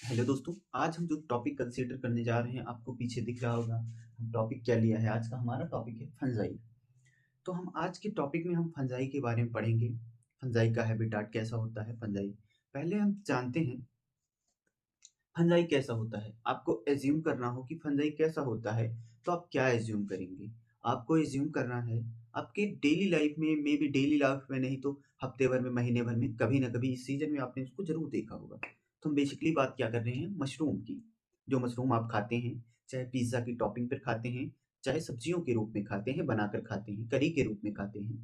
Hello दोस्तों, आज हम जो टॉपिक कंसीडर करने जा रहे हैं आपको पीछे दिख रहा होगा। हम टॉपिक क्या लिया है, आज का हमारा टॉपिक है फंजाई। तो हम आज के टॉपिक में हम फंजाई के बारे में पढ़ेंगे। फंजाई का हैबिटाट कैसा होता है। फंजाई पहले हम जानते हैं फंजाई कैसा होता है। आपको एज्यूम करना हो कि फंजाई कैसा होता है तो आप क्या एज्यूम करेंगे। आपको एज्यूम करना है आपके डेली लाइफ में, मे बी डेली लाइफ में नहीं तो हफ्ते भर में, महीने भर में, कभी ना कभी इस सीजन में आपने उसको जरूर देखा होगा। तो हम बेसिकली बात क्या कर रहे हैं, मशरूम की। जो मशरूम आप खाते हैं, चाहे पिज्ज़ा की टॉपिंग पर खाते हैं, चाहे सब्जियों के रूप में खाते हैं, बनाकर खाते हैं, करी के रूप में खाते हैं,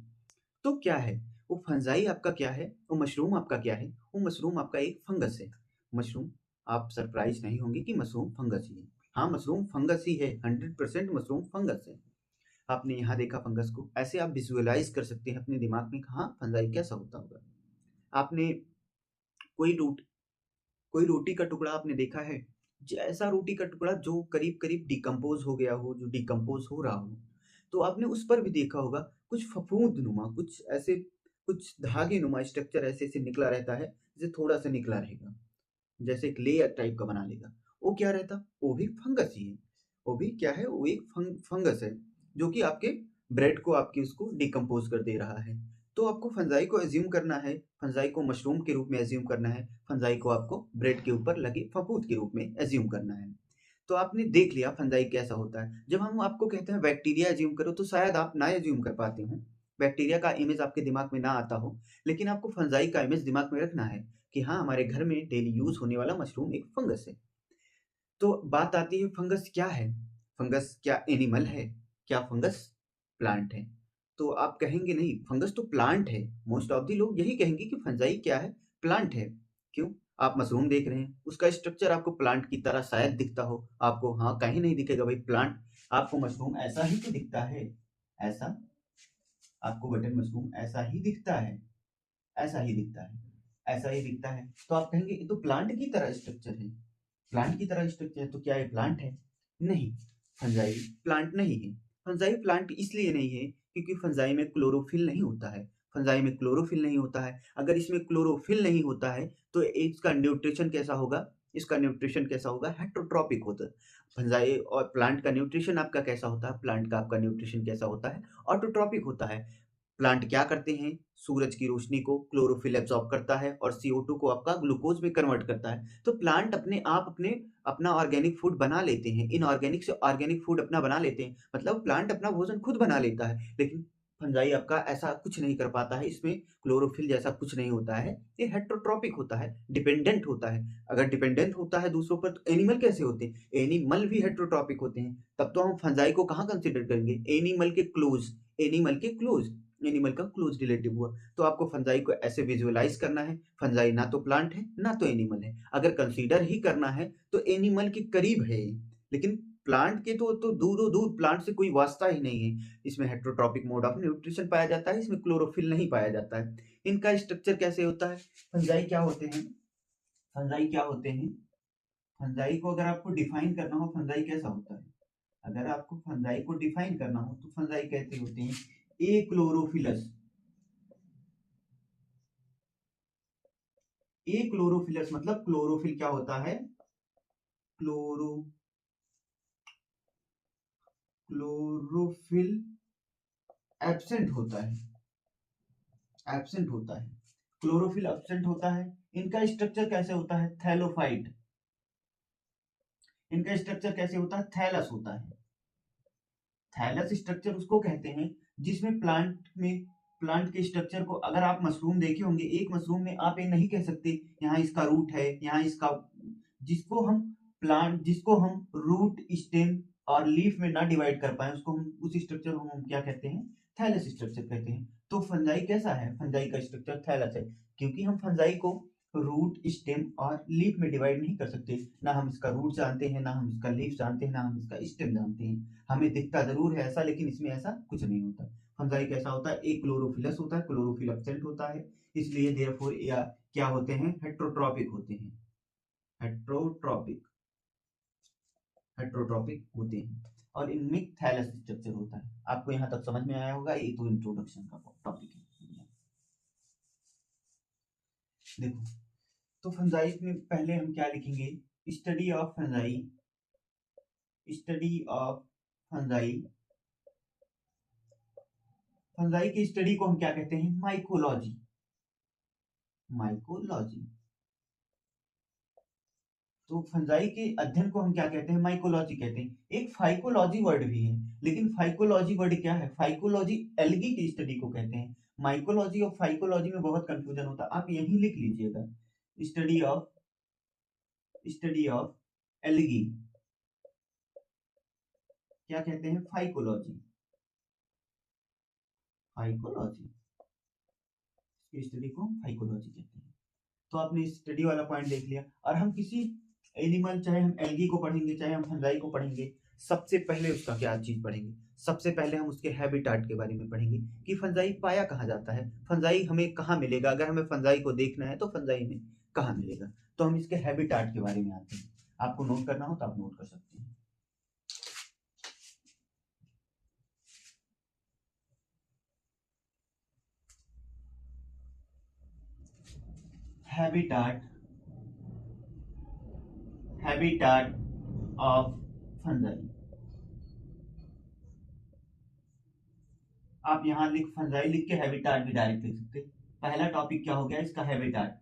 तो क्या है वो फंजाई आपका क्या है, वो मशरूम आपका क्या है। वो मशरूम आपका एक फंगस है। मशरूम, आप सरप्राइज नहीं होंगे कि मशरूम फंगस ही है। हाँ, मशरूम फंगस ही है, 100% मशरूम फंगस है। आपने यहाँ देखा फंगस को, ऐसे आप विजुअलाइज कर सकते हैं अपने दिमाग में, हाँ फंजाई कैसा होता होगा। आपने कोई रोटी कोई रोटी का टुकड़ा आपने देखा है, ऐसा रोटी का टुकड़ा जो करीब करीब डिकम्पोज हो गया हो, जो डिकम्पोज हो रहा हो, तो आपने उस पर भी देखा होगा कुछ फफूंद नुमा, कुछ ऐसे, कुछ धागे नुमा स्ट्रक्चर ऐसे ऐसे निकला रहता है, जैसे थोड़ा सा निकला रहेगा, जैसे एक लेयर टाइप का बना लेगा। वो क्या रहता, वो भी फंगस ही है। वो भी क्या है, वो एक फंगस है जो कि आपके ब्रेड को, आपकी उसको डिकम्पोज कर दे रहा है। तो आपको फंजाई को एज्यूम करना है, फंजाई को मशरूम के रूप में एज्यूम करना है, फंजाई को आपको ब्रेड के ऊपर लगे फफूंद के रूप में एज्यूम करना है। तो आपने देख लिया फंजाई कैसा होता है। जब हम आपको कहते हैं बैक्टीरिया एज्यूम करो तो शायद आप ना एज्यूम कर पाते हो, बैक्टीरिया का इमेज आपके दिमाग में ना आता हो, लेकिन आपको फंजाई का इमेज दिमाग में रखना है कि हाँ, हमारे घर में डेली यूज होने वाला मशरूम एक फंगस है। तो बात आती है फंगस क्या है। फंगस क्या एनिमल है, क्या फंगस प्लांट है। तो आप कहेंगे नहीं फंगस तो प्लांट है। मोस्ट ऑफ दी लोग यही कहेंगे कि फंजाई क्या है, प्लांट है। क्यों, आप मशरूम देख रहे हैं, उसका स्ट्रक्चर आपको प्लांट की तरह शायद दिखता हो आपको, हाँ कहीं नहीं दिखेगा भाई प्लांट, आपको मशरूम ऐसा ही तो दिखता है। ऐसा, आपको बटन मशरूम ऐसा ही दिखता है, ऐसा ही दिखता है, ऐसा ही दिखता है। तो आप कहेंगे ये तो प्लांट की तरह स्ट्रक्चर है, प्लांट की तरह स्ट्रक्चर है, तो क्या ये प्लांट है। नहीं, फंजाई प्लांट नहीं है। फंजाई प्लांट इसलिए नहीं है क्योंकि फंजाई में क्लोरोफिल नहीं होता है। फंजाई में क्लोरोफिल नहीं होता है। अगर इसमें क्लोरोफिल नहीं होता है तो इसका न्यूट्रिशन कैसा होगा, इसका न्यूट्रिशन कैसा होगा, हेट्रोट्रॉपिक होता है। फंजाई और प्लांट का न्यूट्रिशन आपका कैसा होता है, प्लांट का आपका न्यूट्रिशन कैसा होता है, ऑटोट्रॉपिक होता है। प्लांट क्या करते हैं, सूरज की रोशनी को क्लोरोफिल एब्जॉर्ब करता है और CO2 को आपका ग्लूकोज में कन्वर्ट करता है। तो प्लांट अपने आप अपने अपना ऑर्गेनिक फूड बना लेते हैं, इनऑर्गेनिक से ऑर्गेनिक फूड अपना बना लेते हैं, मतलब प्लांट अपना भोजन खुद बना लेता है। लेकिन फंजाई आपका ऐसा कुछ नहीं कर पाता है, इसमें क्लोरोफिल जैसा कुछ नहीं होता है। ये हेट्रोट्रॉपिक होता है, डिपेंडेंट होता है। अगर डिपेंडेंट होता है दूसरों पर तो एनिमल कैसे होते हैं, एनिमल भी हेट्रोट्रॉपिक होते हैं। तब तो हम फंजाई को कहाँ कंसिडर करेंगे, एनिमल के क्लोज, एनिमल के क्लोज, एनिमल का क्लोज रिलेटिव हुआ। तो आपको फंजाई को ऐसे विजुअलाइज करना है, फंजाई ना तो प्लांट है ना तो एनिमल है। अगर कंसीडर ही करना है तो एनिमल के करीब है, लेकिन प्लांट के तो दूरों दूर, प्लांट से कोई वास्ता ही नहीं है। इसमें हेट्रोट्रॉपिक मोड ऑफ न्यूट्रिशन पाया जाता है, इसमें क्लोरोफिल नहीं पाया जाता है। इनका स्ट्रक्चर कैसे होता है, फंजाई क्या होते हैं, फंजाई क्या होते हैं। फंजाई को अगर आपको डिफाइन करना हो, फंजाई कैसा होता है, अगर आपको फंजाई को डिफाइन करना हो तो फंजाई कहते होते हैं ए क्लोरोफिलस। ए क्लोरोफिलस मतलब क्लोरोफिल क्या होता है, क्लोरो क्लोरोफिल एब्सेंट होता है, एब्सेंट होता है, क्लोरोफिल एब्सेंट होता है। इनका स्ट्रक्चर कैसे होता है, थैलोफाइट। इनका स्ट्रक्चर कैसे होता है, थैलस होता है। थैलस स्ट्रक्चर उसको कहते हैं जिसमें प्लांट के स्ट्रक्चर को, अगर आप मशरूम देखे होंगे, एक मशरूम में आप ये नहीं कह सकते यहाँ इसका रूट है, यहाँ इसका, जिसको हम जिसको हम रूट, स्टेम और लीफ में ना डिवाइड कर पाए, उसको हम, उस स्ट्रक्चर को हम क्या कहते हैं, थैलस स्ट्रक्चर कहते हैं। तो फंजाई कैसा है, फंजाई का स्ट्रक्चर थैलस है, क्योंकि हम फंजाई को रूट, स्टेम और लीफ में डिवाइड नहीं कर सकते। ना हम इसका रूट जानते हैं, ना हम इसका लीफ जानते हैं, ना हम इसका स्टेम जानते हैं। हमें दिखता जरूर है ऐसा, लेकिन इसमें ऐसा कुछ नहीं होता। फंजाई कैसा होता है, एक क्लोरोफिलस होता है, क्लोरोफिल एब्सेंट होता है, इसलिए देयरफॉर या क्या होते हैं, हेट्रोट्रॉपिक होते हैं, हेट्रोट्रॉपिक, हेट्रोट्रॉपिक होते हैं। और इनमें थैलस स्ट्रक्चर होता है। आपको यहाँ तक समझ में आया होगा, ये तो इंट्रोडक्शन का टॉपिक है। देखो, तो फंजाई में पहले हम क्या लिखेंगे, study of fungi, study of fungi, fungi की स्टडी को हम क्या कहते हैं? Mycology, mycology. तो फंजाई के अध्ययन को हम क्या कहते हैं? माइकोलॉजी कहते हैं। एक फाइकोलॉजी वर्ड भी है, लेकिन फाइकोलॉजी वर्ड क्या है? फाइकोलॉजी एल्गी की स्टडी को कहते हैं। माइकोलॉजी और फाइकोलॉजी में बहुत कंफ्यूजन होता है, आप यही लिख लीजिएगा, study of, study of algae क्या कहते हैं? फाइकोलॉजी, फाइकोलॉजी, इस स्टडी को फाइकोलॉजी कहते हैं। तो आपने स्टडी वाला पॉइंट देख लिया। और हम किसी एनिमल, चाहे हम एल्गी को पढ़ेंगे चाहे हम फंजाई को पढ़ेंगे, सबसे पहले उसका क्या चीज पढ़ेंगे? सबसे पहले हम उसके हैबिटाट के बारे में पढ़ेंगे कि फंजाई पाया कहाँ जाता है, फंजाई हमें कहाँ मिलेगा, अगर हमें फंजाई को देखना है तो फंजाई में कहाँ मिलेगा। तो हम इसके हैबिटाट के बारे में आते हैं। आपको नोट करना हो तो आप नोट कर सकते हैं। Habitat, habitat of fungi. आप यहाँ लिख फंजाई लिख के हैबिटाट भी डायरेक्ट लिख सकते। पहला टॉपिक क्या हो गया इसका? हैबिटाट।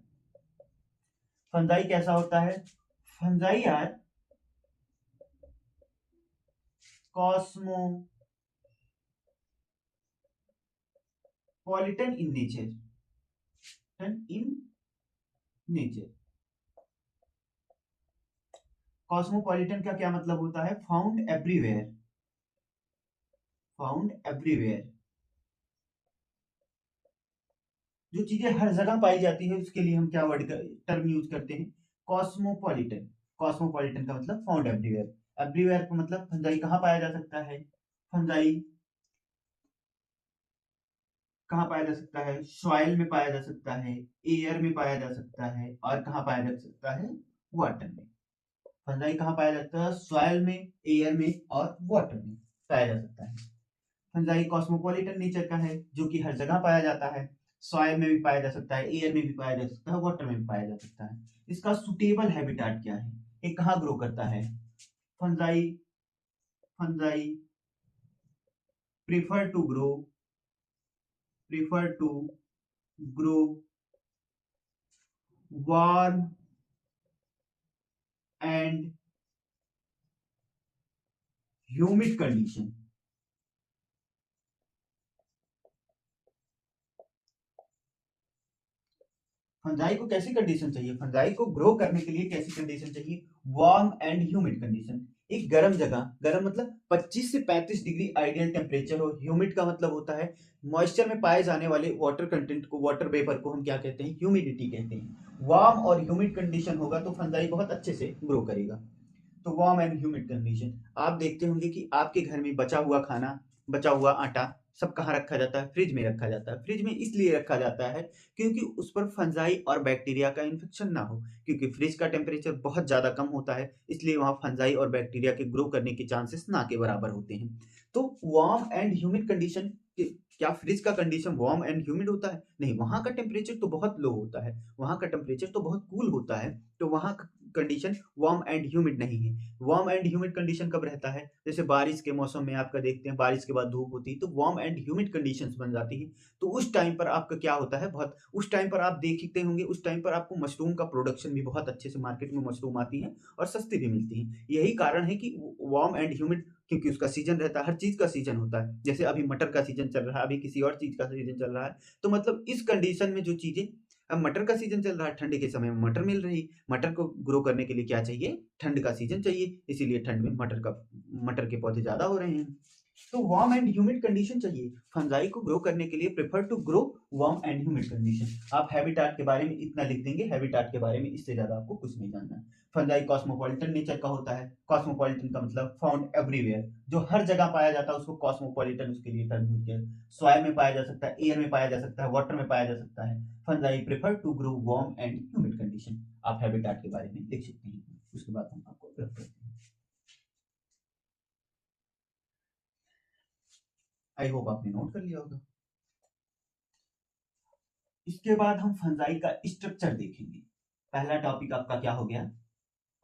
फंजाई कैसा होता है? Fungi are cosmopolitan in nature, in nature. Cosmopolitan का क्या मतलब होता है? Found everywhere, found everywhere. जो चीजें हर जगह पाई जाती है उसके लिए हम क्या वर्ड टर्म यूज करते हैं? कॉस्मोपॉलिटन। कॉस्मोपॉलिटन का मतलब फाउंड एवरीवेयर। एवरीवेयर का मतलब फंजाई कहाँ पाया जा सकता है? फंजाई कहाँ पाया जा सकता है? सॉइल में पाया जा सकता है, एयर में पाया जा सकता है, और कहाँ पाया जा सकता है? वाटर में। फंजाई कहाँ पाया जाता है? सॉइल में, एयर में और वाटर में पाया जा सकता है। फंजाई कॉस्मोपॉलिटन नेचर का है, जो कि हर जगह पाया जाता है। सॉइल में भी पाया जा सकता है, एयर में भी पाया जा सकता है, वाटर में भी पाया जा सकता है। इसका सुटेबल हैबिटाट क्या है? ये कहाँ ग्रो करता है? Fungi, fungi prefer to grow, prefer to grow warm and humid condition. Fungi को कैसी कंडीशन चाहिए? फंजाई को ग्रो करने के लिए कैसी कंडीशन चाहिए? Warm and humid condition. एक गर्म जगह, गर्म मतलब 25 से 35 डिग्री आइडियल टेम्परेचर हो। ह्यूमिड का मतलब होता है मॉइस्चर में पाए जाने वाले वाटर कंटेंट को, वाटर वेपर को हम क्या कहते हैं? ह्यूमिडिटी कहते हैं। वार्म और ह्यूमिड कंडीशन होगा तो फंजाई बहुत अच्छे से ग्रो करेगा। तो वार्म एंड ह्यूमिड कंडीशन। आप देखते होंगे कि आपके घर में बचा हुआ खाना, बचा हुआ आटा सब कहाँ रखा जाता है? फ्रिज में रखा जाता है। फ्रिज में इसलिए रखा जाता है क्योंकि उस पर फंजाई और बैक्टीरिया का इन्फेक्शन ना हो, क्योंकि फ्रिज का टेम्परेचर बहुत ज़्यादा कम होता है, इसलिए वहाँ फंजाई और बैक्टीरिया के ग्रो करने के चांसेस ना के बराबर होते हैं। तो वार्म एंड ह्यूमिड कंडीशन, क्या फ्रिज का कंडीशन वार्म एंड ह्यूमिड होता है? नहीं, वहाँ का टेम्परेचर तो बहुत लो होता है, वहाँ का टेम्परेचर तो बहुत कूल होता है। तो वहाँ कंडीशन वार्म एंड ह्यूमिड नहीं है। वार्म एंड ह्यूमिड कंडीशन कब रहता है? जैसे बारिश के मौसम में आपका देखते हैं बारिश के बाद धूप होती है तो वार्म एंड ह्यूमिड कंडीशंस बन जाती है। तो उस टाइम पर आपका क्या होता है? बहुत उस टाइम पर आप देखते होंगे, उस टाइम पर आपको मशरूम का प्रोडक्शन भी बहुत अच्छे से मार्केट में मशरूम आती है और सस्ती भी मिलती है। यही कारण है कि वार्म एंड ह्यूमिड, क्योंकि उसका सीजन रहता है, हर चीज का सीजन होता है। जैसे अभी मटर का सीजन चल रहा है, अभी किसी और चीज का सीजन चल रहा है, तो मतलब इस कंडीशन में जो चीजें, अब मटर का सीजन चल रहा है, ठंड के समय में मटर मिल रही, मटर को ग्रो करने के लिए क्या चाहिए? ठंड का सीजन चाहिए, इसीलिए ठंड में मटर के पौधे ज्यादा हो रहे हैं। तो वार्म एंड ह्यूमिड कंडीशन चाहिए फंजाई को ग्रो करने के लिए। Prefer to grow warm and humid condition. आप हैबिटाट के बारे में इतना लिख देंगे, हैबिटाट के बारे में इससे ज्यादा आपको कुछ नहीं जानना है। फंजाई कॉस्मोपॉलिटन नेचर का होता है। कॉस्मोपॉलिटन का मतलब फाउंड एवरीवेयर, जो हर जगह पाया जाता है उसको कॉस्मोपॉलिटन उसके लिए टर्म यूज किया। सॉइल में पाया जा सकता है, एयर में पाया जा सकता है, वाटर में पाया जा सकता है। Fungi prefer to grow warm and humid condition. आप हैबिटाट के बारे में लिख सकते हैं। उसके बाद हम आपको रेफर करते हैं। आई होप आपने नोट कर लिया होगा। इसके बाद हम फंजाई का स्ट्रक्चर देखेंगे। पहला टॉपिक आपका क्या हो गया?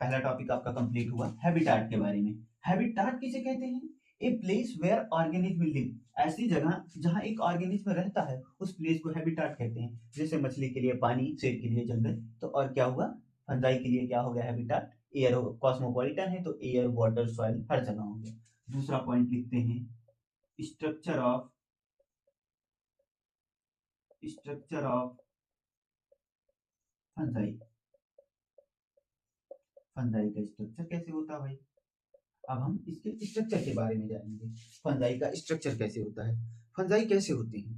पहला टॉपिक आपका कंप्लीट हुआ हैबिटाट के बारे में। हैबिटाट किसे कहते हैं? A place where organism live. ऐसी जगह जहां एक ऑर्गेनिज्म रहता है उस प्लेस को हैबिटाट कहते हैं। जैसे मछली के लिए पानी, शेर के लिए जंगल, तो और क्या हुआ, फंजाई के लिए क्या हो गया हैबिटाट? एयर। कॉस्मोपॉलिटन है तो एयर, वाटर, सॉइल हर जगह हो गया। दूसरा पॉइंट लिखते हैं, स्ट्रक्चर ऑफ फंजाई। फंजाई का स्ट्रक्चर कैसे होता है भाई? अब हम इसके स्ट्रक्चर के बारे में जानेंगे। फंजाई का स्ट्रक्चर कैसे होता है? फंजाई कैसे होते हैं?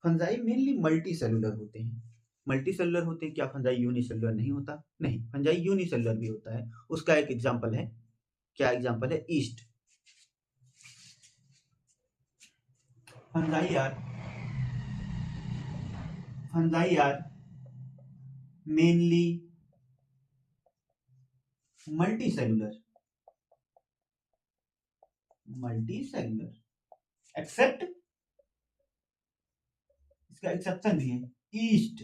फंजाई मेनली मल्टी सेलुलर होते हैं। मल्टी सेलुलर होते हैं। क्या फंजाई यूनिसेलुलर नहीं होता? नहीं, फंजाई यूनिसेलुलर भी होता है। उसका एक एग्जांपल है, क्या एग्जांपल है? Yeast. Fungi are mainly multi cellular except, इसका एक्सेप्शन भी है, ईस्ट,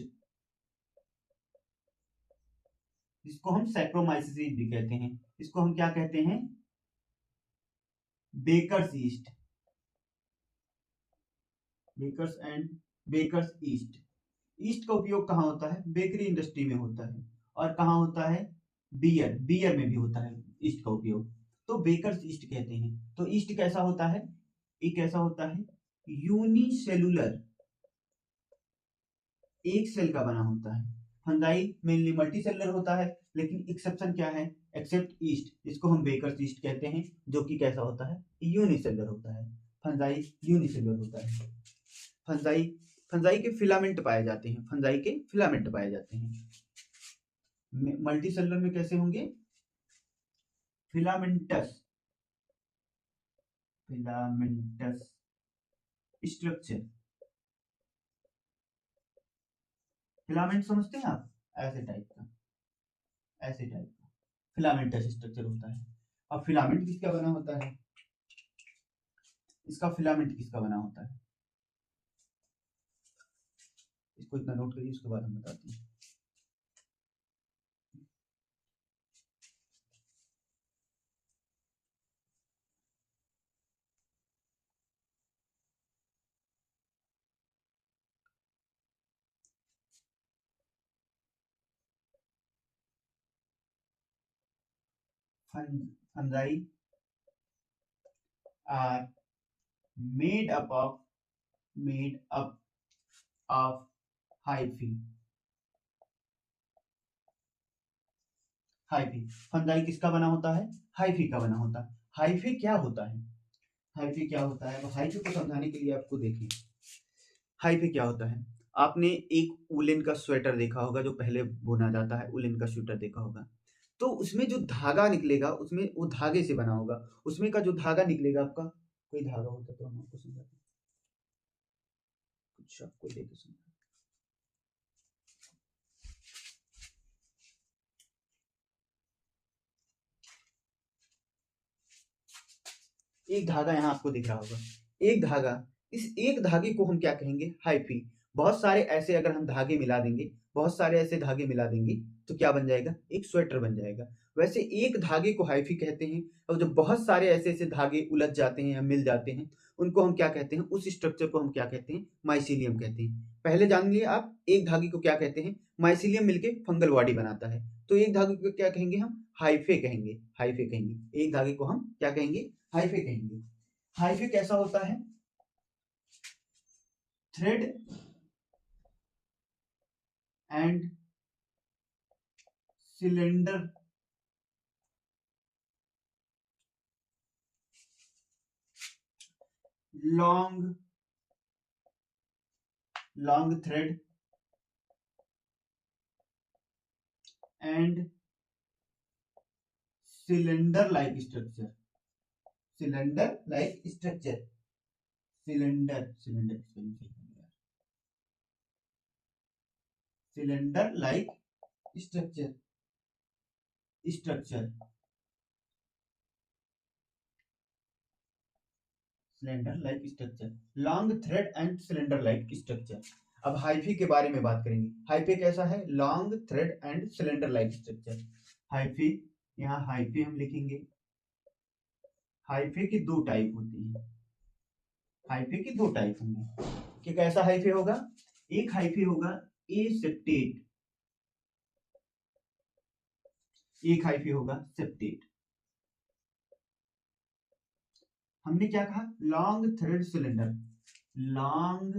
जिसको हम सैक्रोमाइसिस भी कहते हैं। इसको हम क्या कहते हैं? Baker's yeast. Baker's yeast. Yeast का उपयोग कहाँ होता है? बेकरी इंडस्ट्री में होता है। और कहाँ होता है? बियर में भी होता है ईस्ट का उपयोग। तो बेकर्स ईस्ट कहते हैं। तो ईस्ट कैसा होता है? ये कैसा होता है? यूनिसेलुलर, एक सेल का बना होता है। फंजाई मेनली मल्टी सेलुलर होता है, लेकिन एक्सेप्शन क्या है? एक्सेप्ट ईस्ट, जिसको हम बेकर्स ईस्ट कहते हैं, जो कि कैसा होता है? यूनिसेलुलर होता है। फंजाई यूनिसेलुलर होता है। फंजाई फंजाई के फिलामेंट पाए जाते हैं। फंजाई के फिलामेंट पाए जाते हैं। मल्टी सेलुलर में कैसे होंगे? Filamentous structure. फिलामेंट समझते हैं आप? ऐसे टाइप का फिलामेंटस स्ट्रक्चर होता है। अब फिलामेंट किसका बना होता है? इसका फिलामेंट किसका बना होता है? इसको इतना नोट करिए, उसके बाद हम बताते हैं। Fungi are made up of hyphae. Fungi किसका बना होता है? हाइफी का बना होता है। हाइफी क्या होता है? हाइफी को समझाने के लिए आपको देखें, हाइफी क्या होता है। आपने एक उलेन का स्वेटर देखा होगा, जो पहले बुना जाता है, उलेन का स्वेटर देखा होगा। तो उसमें जो धागा निकलेगा, उसमें वो धागे से बना होगा। उसमें का जो धागा निकलेगा, आपका कोई धागा होता तो हम आपको समझाते, कुछ आपको लेके समझा। एक धागा यहाँ आपको दिख रहा होगा, एक धागा। इस एक धागे को हम क्या कहेंगे? हाइफी। बहुत सारे ऐसे अगर हम धागे मिला देंगे, बहुत सारे ऐसे धागे मिला देंगे, तो क्या बन जाएगा? एक स्वेटर बन जाएगा। वैसे एक धागे को हाइफी कहते हैं, और जब बहुत सारे ऐसे ऐसे धागे उलझ जाते हैं या मिल जाते हैं, उनको हम क्या कहते हैं? उस स्ट्रक्चर को हम क्या कहते हैं? माइसीलियम कहते हैं। पहले जान लिए आप, एक धागे को क्या कहते हैं? माइसीलियम मिलके फंगल बॉडी बनाता है। तो एक धागे को क्या कहेंगे हम? हाइफे कहेंगे। एक धागे को हम क्या कहेंगे? हाइफे कहेंगे। हाइफे कैसा होता है? Thread and cylinder long thread and cylinder like structure. Cylinder like structure long thread and cylinder like structure. अब हाइफी के बारे में बात करेंगे। हाइफी कैसा है? Long thread and cylinder like structure. Hyphae यहाँ हाइफे हम लिखेंगे। हाइफे के दो टाइप होते हैं, हाइफे के दो टाइप होंगे कि कैसा हाइफे होगा। एक हाइफे होगा ए सेप्टेट, एक हाइफे होगा सेप्टेट। हमने क्या कहा, long thread cylinder, long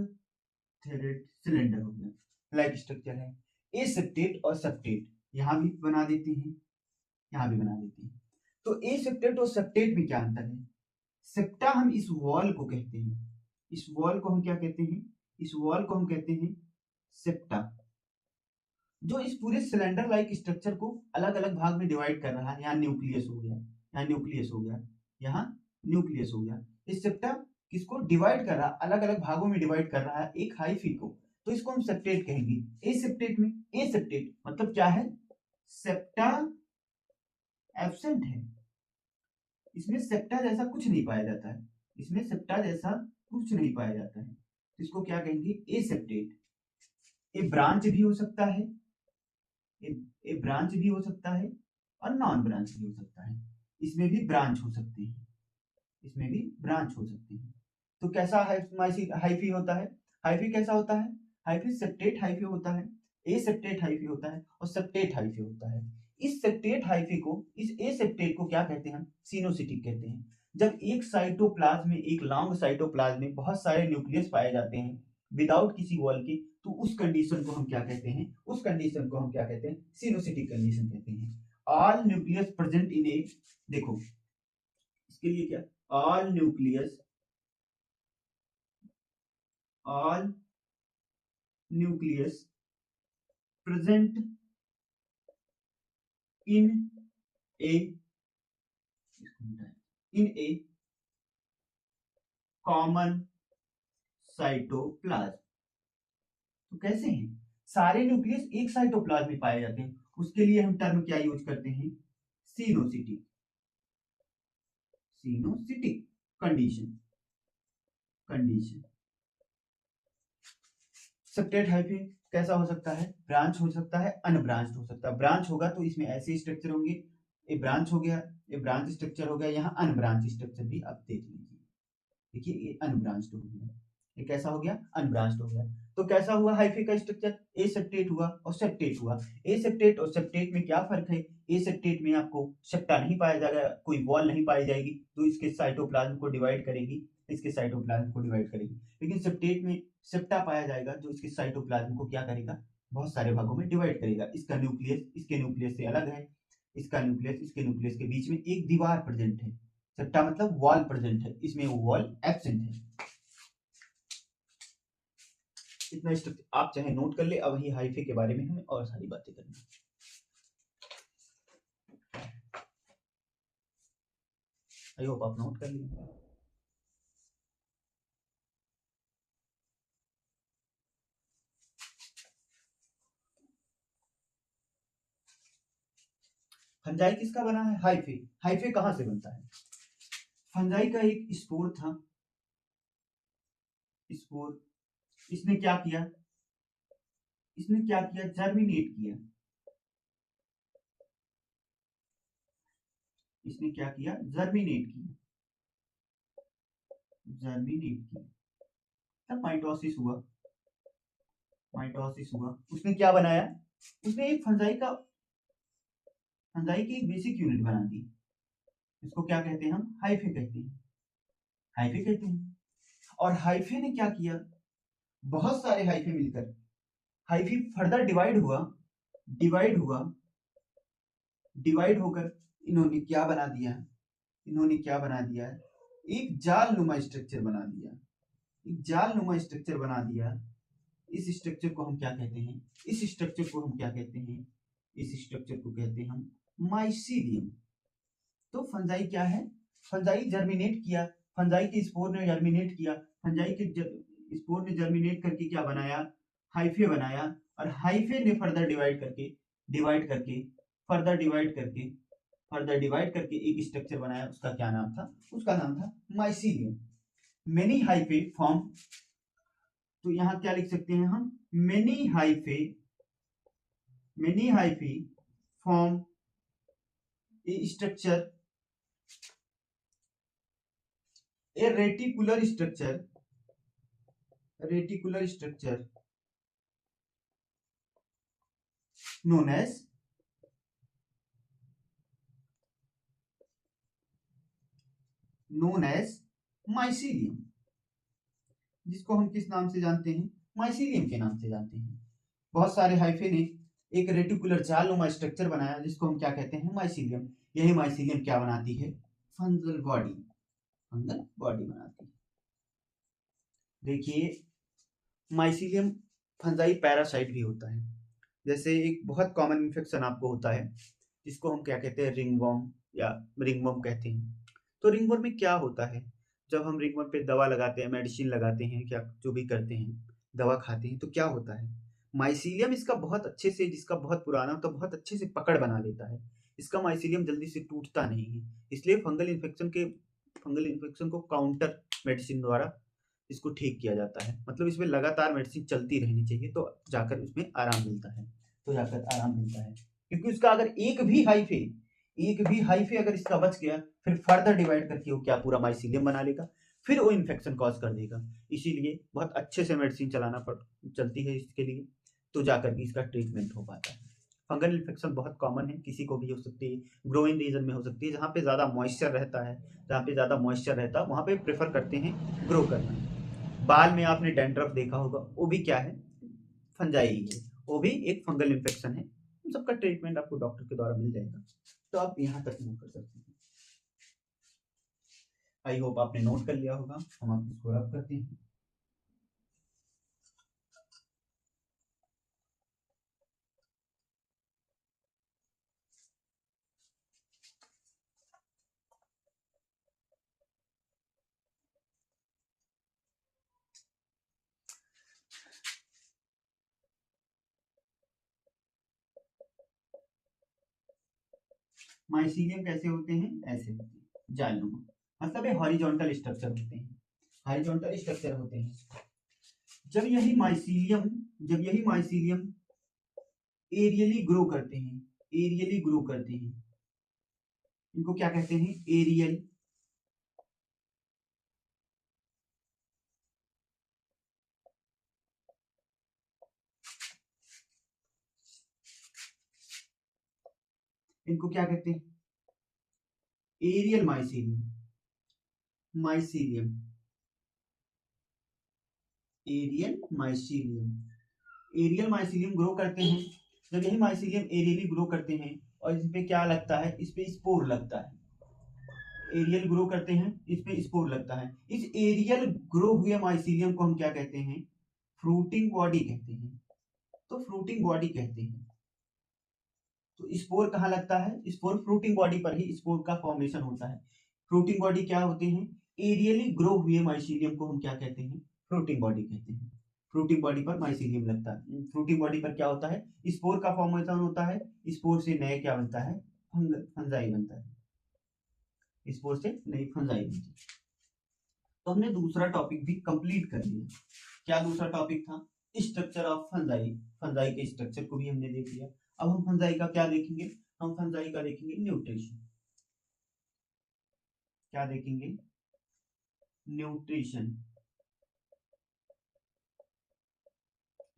thread cylinder हो गया, लाइक स्ट्रक्चर है। ए सेप्टेट और सेप्टेट यहां भी बना देते हैं, यहां भी बना देते हैं। तो ए सेप्टेट और सेप्टेट में क्या अंतर है। सेप्टा हम इस वॉल को कहते हैं, इस वॉल को हम क्या कहते हैं, इस वॉल को हम कहते हैं सेप्टा, जो इस पूरे सिलेंडर लाइक स्ट्रक्चर को अलग अलग भाग में डिवाइड कर रहा है। यहाँ न्यूक्लियस हो गया, यहाँ न्यूक्लियस हो गया, यहाँ न्यूक्लियस हो गया। इस सेप्टा किसको डिवाइड कर रहा है, अलग अलग भागों में डिवाइड कर रहा है एक हाइफी को, तो इसको हम सेप्टेट कहेंगे। ए सेप्टेट में, ए सेप्टेट मतलब क्या है, सेप्टा एब्सेंट है, इसमें सेप्टा जैसा कुछ नहीं पाया जाता है, इसमें सेप्टा जैसा कुछ नहीं पाया जाता है, तो इसको क्या कहेंगे, ए सेप्टेट। ए ब्रांच भी हो सकता है, ए ब्रांच भी हो सकता है और नॉन ब्रांच भी हो सकता है, इसमें भी ब्रांच हो सकती है, इसमें भी ब्रांच हो सकती है। तो कैसा हाइफी होता है, हाइफी कैसा होता है, हाइफी सेप्टेट हाइफी होता है, ए सेप्टेट हाइफी होता है और सेप्टेट हाइफी होता है। इस सेप्टेट हाइफी को, इस ए सेप्टेट को क्या कहते हैं हम, सिनोसिटिक कहते हैं। जब एक साइटोप्लाज्म में, एक लॉन्ग साइटोप्लाज्म में बहुत सारे न्यूक्लियस पाए जाते हैं विदाउट किसी वॉल के, तो उस कंडीशन को हम क्या कहते हैं, उस कंडीशन को हम क्या कहते हैं, सिनोसिटिक कंडीशन कहते हैं। ऑल न्यूक्लियस प्रेजेंट इन ए, देखो इसके लिए क्या, all nucleus, all nucleus present in A, in A common cytoplasm. तो कैसे हैं, सारे न्यूक्लियस एक साइटोप्लाज्म में पाए जाते हैं, उसके लिए हम टर्म क्या यूज करते हैं, सिनोसिटिक, सिनोसिटिक कंडीशन, कंडीशन। सेप्टेट हाइफी कैसा हो सकता है, ब्रांच हो सकता है, अनब्रांच हो सकता है। ब्रांच होगा तो इसमें ऐसे स्ट्रक्चर होंगे, ये ब्रांच हो गया, ये ब्रांच स्ट्रक्चर हो गया, यहाँ अनब्रांच स्ट्रक्चर भी आप देख लीजिए, देखिए ये अनब्रांच्ड हो गया, ये कैसा हो गया, अनब्रांच्ड हो गया। तो कैसा हुआ हाइफी का स्ट्रक्चर, ए सेप्टेट हुआ और सेप्टेट हुआ। ए सेप्टेट और सेप्टेट में क्या फर्क है, ए सेप्टेट में आपको सेप्टा नहीं पाया जाएगा, कोई वॉल नहीं पाई जाएगी तो इसके साइटोप्लाज्म को डिवाइड करेगी, इसके साइटोप्लाज्म को डिवाइड करेगी। लेकिन सेप्टेट में सेप्टा पाया जाएगा जो इसके साइटोप्लाज्म को क्या करेगा, बहुत सारे भागों में डिवाइड करेगा। इसका न्यूक्लियस इसके न्यूक्लियस से अलग है, इसका न्यूक्लियस इसके न्यूक्लियस के बीच में एक दीवार प्रेजेंट है, सेप्टा मतलब वॉल प्रेजेंट है, इसमें वो वॉल एब्सेंट है। इतना स्ट्रक्चर आप चाहे नोट कर ले, अब ही हाइफे के बारे में हमें और सारी बातें करनी। आई होप आप नोट कर लिए। फंजाई किसका बना है, हाइफे। हाइफे कहां से बनता है, फंजाई का एक स्पोर था, स्पोर, इसने क्या किया, इसने क्या किया, जर्मिनेट किया, इसने क्या किया, जर्मिनेट किया, जर्मिनेट किया, तब माइटोसिस हुआ, माइटोसिस हुआ, उसने क्या बनाया, उसने एक फंजाई का, फंजाई की एक बेसिक यूनिट बना दी, इसको क्या कहते हैं हम, हाइफे कहते हैं, हाइफे कहते हैं। और हाइफे ने क्या किया, बहुत सारे हाइफे मिलकर, हाइफी फर्दर डिवाइड हुआ, डिवाइड हुआ, डिवाइड होकर इन्होंने क्या बना दिया, इन्होंने क्या बना दिया है, एक जाल नुमा स्ट्रक्चर बना दिया, एक जाल नुमा स्ट्रक्चर बना दिया। इस स्ट्रक्चर को हम क्या कहते हैं, इस स्ट्रक्चर को हम क्या कहते हैं, इस स्ट्रक्चर को कहते हैं हम माइसीलियम। तो फंजाई क्या है, फंजाई जर्मिनेट किया, फंजाई के स्पोर ने जर्मिनेट किया, फंजाई के स्पोर ने जर्मिनेट करके क्या बनाया, हाइफे बनाया, और हाइफे ने फर्दर डिवाइड करके, डिवाइड करके, फर्दर डिवाइड करके, फर्दर डिवाइड करके एक स्ट्रक्चर बनाया, उसका क्या नाम था, उसका नाम था माइसीलियम। मेनी हाइफे फॉर्म, तो यहां क्या लिख सकते हैं हम, many hyphae, many hyphae form a structure, a reticular structure known as mycelium, जिसको हम किस नाम से जानते हैं, माइसीलियम के नाम से जानते हैं। बहुत सारे हाइफे ने एक रेटिकुलर जालनुमा स्ट्रक्चर बनाया जिसको हम क्या कहते हैं, माइसीलियम। यही माइसीलियम क्या बनाती है, फंगल बॉडी बनाती है। देखिए माइसीलियम फंजाई पैरासाइट भी होता है। जैसे एक बहुत कॉमन इन्फेक्शन आपको होता है जिसको हम क्या कहते हैं, रिंगवर्म या रिंगवर्म कहते हैं। तो रिंगवर्म में क्या होता है, जब हम रिंगवर्म पे दवा लगाते हैं, मेडिसिन लगाते हैं, क्या जो भी करते हैं, दवा खाते हैं, तो क्या होता है, माइसीलियम इसका बहुत अच्छे से, जिसका बहुत पुराना तो बहुत अच्छे से पकड़ बना लेता है। इसका माइसीलियम जल्दी से टूटता नहीं है, इसलिए फंगल इन्फेक्शन को काउंटर मेडिसिन द्वारा इसको ठीक किया जाता है। मतलब इसमें लगातार मेडिसिन चलती रहनी चाहिए तो जाकर इसमें आराम मिलता है, क्योंकि उसका अगर एक भी हाइफे अगर इसका बच गया, फिर फर्दर डिवाइड करके वो क्या पूरा माइसीलियम बना लेगा, फिर वो इन्फेक्शन कॉज कर देगा। इसीलिए बहुत अच्छे से मेडिसिन चलती है इसके लिए, तो जाकर के इसका ट्रीटमेंट हो पाता है। फंगल इन्फेक्शन बहुत कॉमन है, किसी को भी हो सकती है, ग्रोइंग रीजन में हो सकती है, जहाँ पे ज़्यादा मॉइस्चर रहता है, वहाँ पे प्रेफर करते हैं ग्रो करना। बाल में आपने डैंड्रफ देखा होगा, वो भी क्या है, फंजाई ही है, वो भी एक फंगल इन्फेक्शन है। उन सबका ट्रीटमेंट आपको डॉक्टर के द्वारा मिल जाएगा। तो आप यहाँ तक नोट कर सकते हैं। आई होप आपने नोट कर लिया होगा। हम आप इसको रब करते हैं। माइसीलियम कैसे होते हैं, ऐसे होते हैं, जालनुमा, मतलब ये हॉरिजॉन्टल स्ट्रक्चर होते हैं। जब यही माइसीलियम एरियली ग्रो करते हैं, इनको क्या कहते हैं, एरियल। इनको क्या कहते हैं, aerial mycelium aerial mycelium grow करते हैं। जब यही माइसीलियम एरियली ग्रो करते हैं और इस पे क्या लगता है, इस पे स्पोर लगता है। एरियल ग्रो करते हैं, इस पे स्पोर लगता है। इस एरियल ग्रो हुए माइसीलियम को हम क्या कहते हैं, फ्रूटिंग बॉडी कहते हैं। तो स्पोर कहाँ लगता है, स्पोर फ्रूटिंग बॉडी पर ही स्पोर का फॉर्मेशन होता है। फ्रूटिंग बॉडी क्या होते हैं, एरियली ग्रो हुए माइसीलियम को हम क्या कहते हैं, फ्रूटिंग बॉडी कहते हैं। फ्रूटिंग बॉडी पर माइसीलियम लगता है। फ्रूटिंग बॉडी पर क्या होता है, स्पोर का फॉर्मेशन होता है। स्पोर से नए क्या बनता है, फंजाई बनता है। स्पोर से नई फंजाई बनती है। तो हमने दूसरा टॉपिक भी कंप्लीट कर लिया। क्या दूसरा टॉपिक था, स्ट्रक्चर ऑफ फंजाई के स्ट्रक्चर को भी हमने देख लिया। अब हम फंजाई का क्या देखेंगे, हम फंजाई का देखेंगे न्यूट्रिशन। क्या देखेंगे, न्यूट्रिशन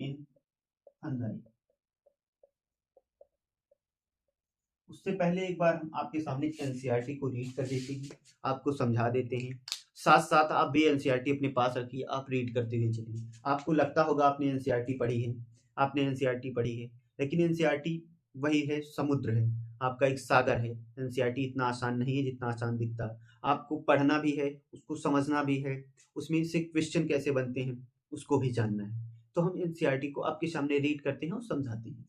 इन फंजाई। उससे पहले एक बार हम आपके सामने एनसीईआरटी को रीड कर देते हैं, आपको समझा देते हैं। साथ साथ आप भी एनसीईआरटी अपने पास रखिए, आप रीड करते हुए चलिए। आपको लगता होगा आपने एनसीईआरटी पढ़ी है, लेकिन एनसीईआरटी वही है, समुद्र है, आपका एक सागर है। एनसीईआरटी इतना आसान नहीं है जितना आसान दिखता है। आपको पढ़ना भी है, उसको समझना भी है, उसमें से क्वेश्चन कैसे बनते हैं उसको भी जानना है। तो हम एनसीईआरटी को आपके सामने रीड करते हैं और समझाते हैं।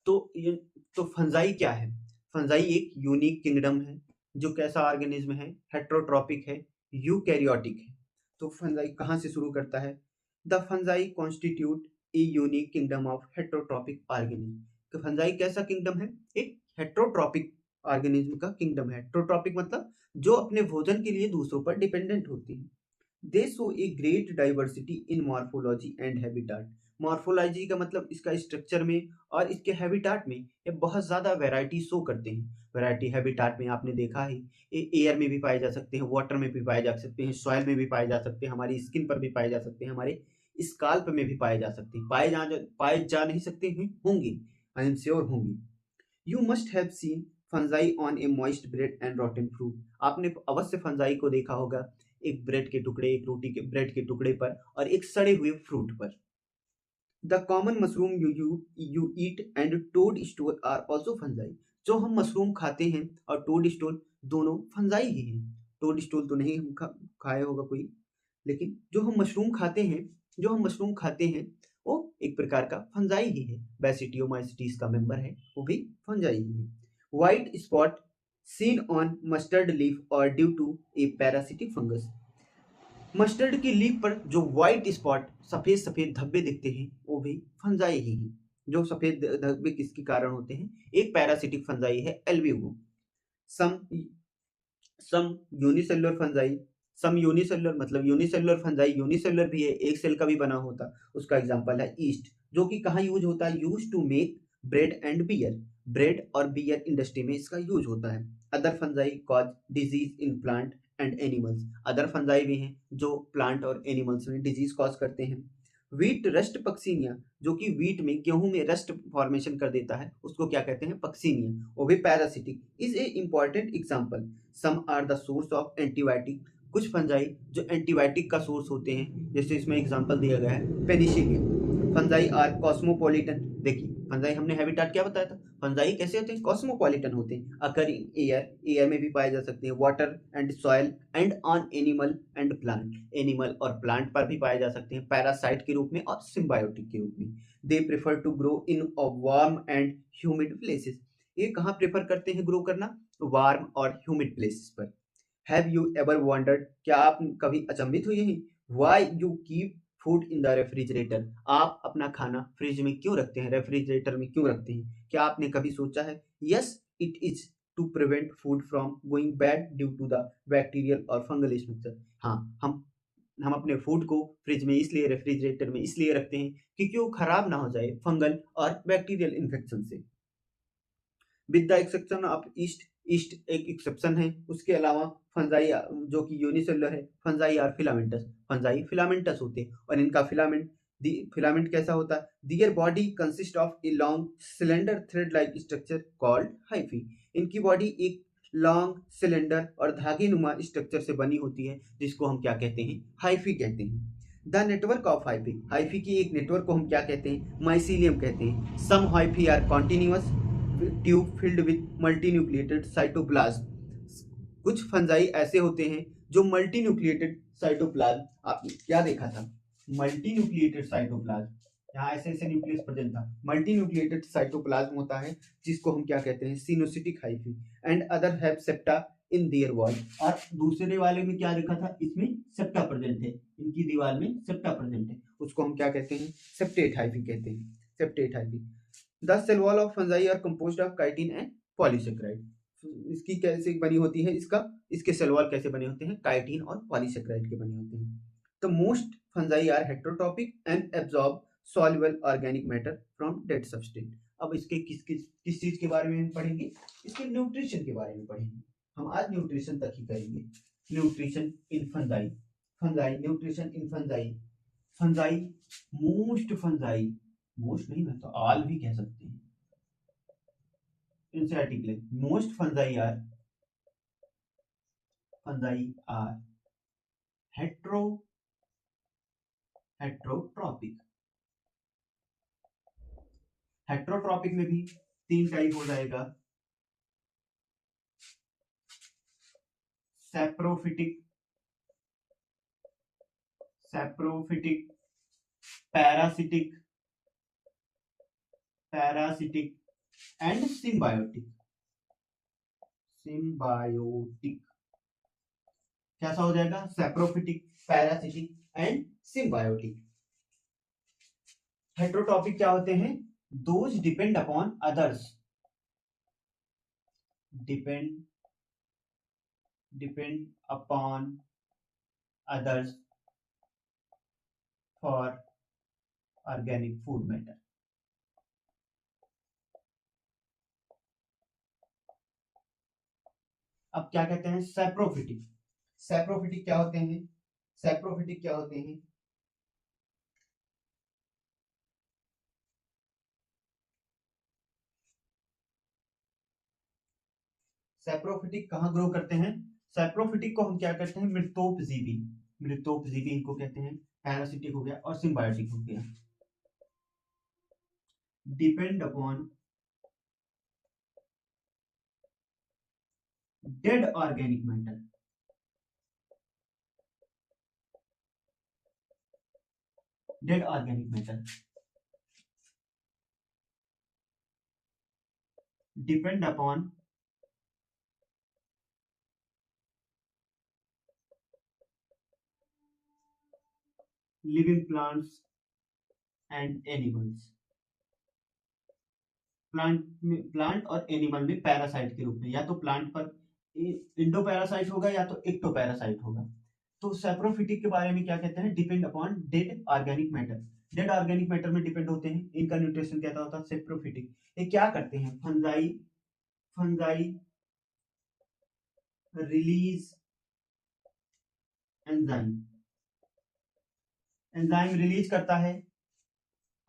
तो फंजाई क्या है, फंजाई एक यूनिक किंगडम है जो कैसा ऑर्गेनिज्म है, हेट्रोट्रॉपिक है, यूकैरियोटिक है। तो फंजाई कहाँ से शुरू करता है, the fungi constitute a unique kingdom of heterotrophic organism. तो फंजाई कैसा किंगडम है, एक हेट्रोट्रॉपिक ऑर्गेनिज्म का किंगडम है। हेट्रोट्रॉपिक मतलब जो अपने भोजन के लिए दूसरों पर डिपेंडेंट होती है। दे show a great diversity in morphology and habitat. Morphology का मतलब इसका स्ट्रक्चर में और इसके हैबिटाट में ये बहुत ज़्यादा वैरायटी शो करते हैं। वैरायटी हैबिटाट में आपने देखा है, ये एयर में भी पाए जा सकते हैं, वाटर में भी पाए जा सकते हैं, सॉइल में भी पाए जा सकते हैं, हमारी स्किन पर भी पाए जा सकते हैं, हमारे स्काल्प में भी पाए जा सकते हैं। पाए जा नहीं सकते हैं, होंगे, आई एम श्योर होंगे। You must have seen fungi on A moist bread and रॉटन fruit. आपने अवश्य फंजाई को देखा होगा एक ब्रेड के टुकड़े, एक रोटी के ब्रेड के टुकड़े पर और एक सड़े हुए फ्रूट पर। The common mushroom you eat and toadstool are also fungi. जो हम मशरूम खाते हैं और टोड स्टोल दोनों फंजाई ही हैं। टोड स्टोल तो नहीं हम खाए होगा कोई, लेकिन जो हम मशरूम खाते हैं वो एक प्रकार का फंजाई ही है। बैसिडियोमाइसिटीज का मेंबर है, वो भी फंजाई ही है। White spot seen on mustard leaf और due to a parasitic fungus. Mustard की लीफ पर जो व्हाइट स्पॉट, सफेद सफेद धब्बे दिखते हैं, वो भी फंजाई ही हैं। जो सफेद धब्बे किसके कारण होते हैं? एक पैरासिटिक फंजाई है, एल्ब्यूगो। सम सम यूनिसेलुलर फंजाई, सम यूनिसेलुलर मतलब यूनिसेलुलर फंजाई यूनिसेलुलर भी है, एक सेल का भी बना होता। उसका एग्जांपल है ईस्ट, जो कि कहाँ यूज होता है? Use to make bread and beer. Bread और बियर इंडस्ट्री में इसका यूज होता है। Other fungi cause disease in plant and animals. Other fungi भी हैं जो प्लांट और एनिमल्स में डिजीज कॉज करते हैं। व्हीट रस्ट पक्सीनिया, जो कि व्हीट में, गेहूं में रस्ट फॉर्मेशन कर देता है, उसको क्या कहते हैं? पक्सीनिया, वो भी parasitic, is a important example. Some are the source of antibiotic. कुछ फंजाई जो एंटीबायोटिक का सोर्स होते हैं, जैसे इसमें एग्जांपल दिया गया है पेनिसिलियम। Fungi are cosmopolitan. देखिए फंजाई, हमने हैबिटाट क्या बताया था? फंजाई कैसे होते हैं? कॉस्मोपॉलिटन होते हैं। अकर इन एयर, एयर में भी पाए जा सकते हैं, water and soil and on animal and plant. Animal और प्लांट पर भी पाए जा सकते हैं, पैरासाइट के रूप में और सिम्बायोटिक के रूप में। They prefer to grow in warm and humid places. ये कहाँ प्रेफर करते हैं ग्रो करना? वार्म और ह्यूमिड प्लेसेस पर। हैव यू एवर वंडर्ड, क्या आप कभी अचंभित हुए हैं? Why you keep food in the refrigerator. आप अपना खाना फ्रिज में क्यों रखते हैं, रेफ्रिजरेटर में क्यों रखते हैं? क्या आपने कभी सोचा है? Yes, it is to prevent food from going bad due to the bacterial और फंगल स्ट्रक्चर। हाँ, हम अपने फूड को फ्रिज में इसलिए, रेफ्रिजरेटर में इसलिए रखते हैं क्योंकि वो खराब ना हो जाए फंगल और बैक्टीरियल इन्फेक्शन से। With the exception of yeast, yeast एक एक्सेप्शन है, उसके अलावा फंजाई जो कि यूनिसेलुलर है, fungi are filamentous. Fungi filamentous होते हैं और इनका फिलामेंट कैसा होता है? Their body consist of a long cylinder thread like structure called hyphae. इनकी बॉडी एक लॉन्ग सिलेंडर और धागे नुमा स्ट्रक्चर से बनी होती है, जिसको हम क्या कहते हैं? हाइफी कहते हैं। The network of hyphae, hyphae की एक नेटवर्क को हम क्या कहते हैं? माइसीलियम कहते हैं। Some hyphae are continuous tube filled with multinucleated cytoplasm. कुछ फंजाई ऐसे होते हैं जो मल्टीन्यूक्लिएटेड साइटोप्लाज्म, आपने क्या देखा था? मल्टीन्यूक्लिएटेड साइटोप्लाज्म, यहाँ ऐसे ऐसे न्यूक्लियस प्रेजेंट था, मल्टीन्यूक्लिएटेड साइटोप्लाज्म होता है, जिसको हम क्या कहते हैं? Coenocytic hyphae. And other have septa in their wall. और दूसरे वाले में क्या देखा था? इसमें सेप्टा प्रेजेंट है, इनकी दीवार में सेप्टा प्रेजेंट है, उसको हम क्या कहते हैं? सेप्टेट हाइफी कहते हैं। Septate hyphae. The cell wall of fungi are composed of chitin and polysaccharide. इसकी कैसे बनी होती है? इसके सेल वॉल कैसे बने होते हैं? काइटिन और पॉलीसेक्राइड के बने होते हैं। The most fungi are heterotrophic and absorb soluble organic matter from dead substance. अब इसके किस चीज के बारे में हम पढ़ेंगे? इसके न्यूट्रिशन के बारे में पढ़ेंगे। हम आज न्यूट्रिशन तक ही करेंगे। Nutrition in fungi, fungi nutrition in fungi. Fungi, most fungi, most नहीं, मैं तो ऑल भी कह सकते हैं, इनसे article most fungi are hetero heterotrophic. Heterotrophic में भी तीन टाइप हो जाएगा, saprophytic, saprophytic, parasitic, parasitic and symbiotic. Symbiotic कैसा हो जाएगा? Saprophytic, parasitic and symbiotic. Heterotrophic क्या होते हैं? Those depend upon others, depend upon others for, organic food matter. अब क्या कहते हैं सैप्रोफिटिक। सैप्रोफिटिक क्या होते हैं? सैप्रोफिटिक क्या होते हैं? सैप्रोफिटिक कहाँ ग्रो करते हैं? सैप्रोफिटिक को हम क्या कहते हैं? मृतोपजीवी। मृतोपजीवी इनको कहते हैं। पैरासिटिक हो गया और सिम्बायोटिक हो गया। Depend upon dead organic matter. Dead organic matter depend upon living plants and animals. Plant और एनिमल में पैरासाइट के रूप में, या तो प्लांट पर इंडो पैरासाइट होगा या तो एक्टो पैरासाइट होगा। तो सैप्रोफिटिक के बारे में क्या कहते हैं? Depend upon dead organic matter. Dead organic matter में डिपेंड होते हैं। इनका न्यूट्रिशन क्या होता है? सैप्रोफिटिक। ये क्या करते हैं? Fungi fungi release enzyme. Enzyme release करता है,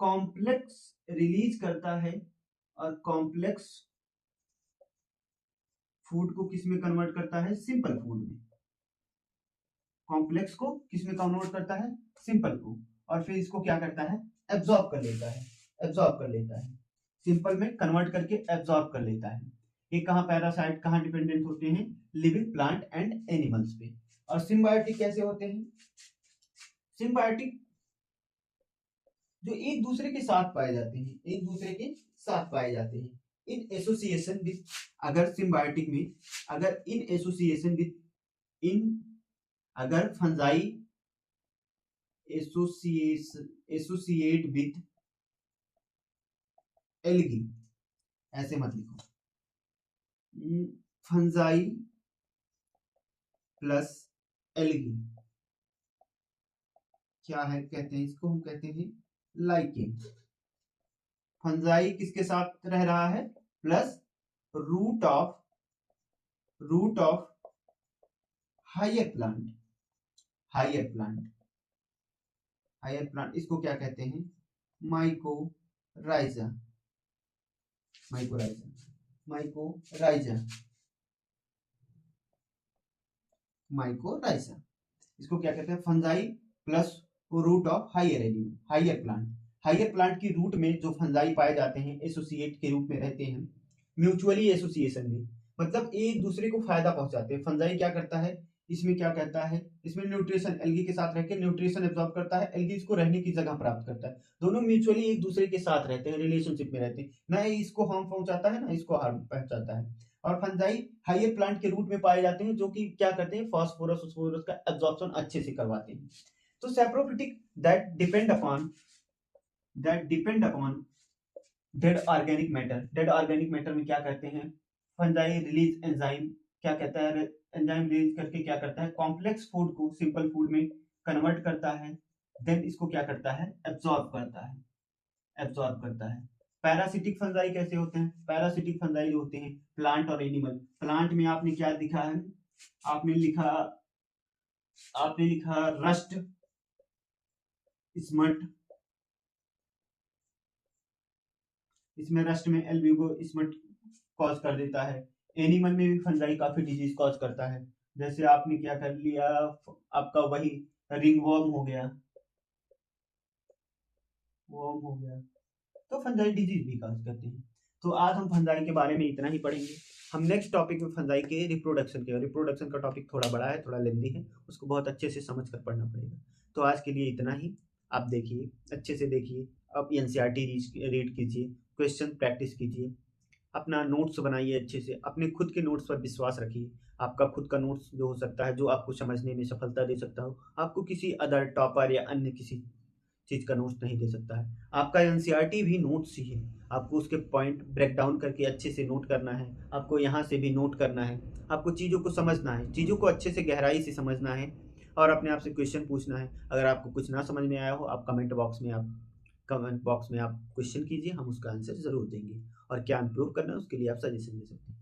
कॉम्प्लेक्स रिलीज करता है, और कॉम्प्लेक्स फूड को किस में कन्वर्ट करता है? सिंपल फूड में। कॉम्प्लेक्स को किस में कन्वर्ट करता है? सिंपल को। और फिर इसको क्या करता है? एब्जॉर्ब कर लेता है। एब्जॉर्ब कर लेता है, सिंपल में कन्वर्ट करके एब्जॉर्ब कर लेता है। ये कहाँ पैरासाइट कहाँ डिपेंडेंट होते हैं? लिविंग प्लांट एंड एनिमल्स पे। और सिम्बायोटिक कैसे होते हैं? सिम्बायोटिक जो एक दूसरे के साथ पाए जाते हैं, एक दूसरे के साथ पाए जाते हैं इन एसोसिएशन विद। अगर सिम्बायोटिक में, अगर इन एसोसिएशन विद, इन अगर फंजाई एसोसिएट विद एल्गी, ऐसे मत लिखो, फंजाई प्लस एल्गी क्या है कहते हैं? इसको हम कहते हैं लाइकेन। फंजाई किसके साथ रह रहा है? Plus root of higher plant. Higher plant, higher plant इसको क्या कहते हैं? माइकोराइजा। Mycorrhiza, mycorrhiza, mycorrhiza. इसको क्या कहते हैं? Fungi plus root of higher element, higher plant. Higher plant की रूट में जो फंजाई पाए जाते हैं एसोसिएट के रूप में रहते हैं, म्यूचुअली एसोसिएशन में, मतलब एक दूसरे को फायदा पहुंचाते हैं। फंजाई क्या करता है? इसमें क्या कहता है? इसमें न्यूट्रिशन एल्गी के साथ रहकर न्यूट्रिशन एब्जॉर्ब करता है, एल्गी इसको रहने की जगह प्राप्त करता है। दोनों म्यूचुअली एक दूसरे के साथ रहते हैं, रिलेशनशिप में रहते हैं, ना इसको हार्म पहुंचाता है ना इसको हार्म पहुंचाता है। और फंजाई हायर प्लांट के रूट में पाए जाते हैं, जो कि क्या करते हैं? फास्फोरस का एब्जॉर्प्शन अच्छे से करवाते हैं। तो saprophytic that depend upon dead organic matter. Dead organic matter में क्या करते हैं? फंजाई रिलीज एंजाइम क्या कहता है? एंजाइम रिलीज करके क्या करता है? कॉम्प्लेक्स फूड को सिंपल फूड में कन्वर्ट करता है। देन इसको क्या करता है? एब्जॉर्ब करता है। एब्जॉर्ब करता है। पैरासिटिक फंजाई कैसे होते हैं? पैरासिटिक फंजाई जो होते हैं प्लांट और एनिमल। प्लांट में आपने क्या दिखा है? आपने लिखा रस्ट, स्मट, इसमें रस्ट में एल्ब्यूगो स्मट कॉज कर देता है। एनिमल में भी फंजाई काफी डिजीज कॉज करता है। जैसे आपने क्या कर लिया, आपका वही रिंगवर्म हो गया, वर्म हो गया, तो फंजाई डिजीज भी कॉज करते हैं। तो आज हम फंजाई के बारे में इतना ही पढ़ेंगे। हम नेक्स्ट टॉपिक में फंजाई के रिप्रोडक्शन का टॉपिक थोड़ा बड़ा है, थोड़ा लेंदी है, उसको बहुत अच्छे से समझ कर पढ़ना पड़ेगा। तो आज के लिए इतना ही। आप देखिए, अच्छे से देखिए, आप एनसीईआरटी रीड कीजिए, क्वेश्चन प्रैक्टिस कीजिए, अपना नोट्स बनाइए अच्छे से, अपने खुद के नोट्स पर विश्वास रखिए। आपका खुद का नोट्स जो हो सकता है, जो आपको समझने में सफलता दे सकता हो, आपको किसी अदर टॉपर या अन्य किसी चीज़ का नोट्स नहीं दे सकता है। आपका एनसीईआरटी भी नोट्स ही है, आपको उसके पॉइंट ब्रेक डाउन करके अच्छे से नोट करना है, आपको यहाँ से भी नोट करना है, आपको चीज़ों को समझना है, चीज़ों को अच्छे से गहराई से समझना है, और अपने आप से क्वेश्चन पूछना है। अगर आपको कुछ ना समझ में आया हो, आप कमेंट बॉक्स में आप कमेंट बॉक्स में आप क्वेश्चन कीजिए, हम उसका आंसर ज़रूर देंगे। और क्या इम्प्रूव करना है उसके लिए आप सजेशन दे सकते हैं।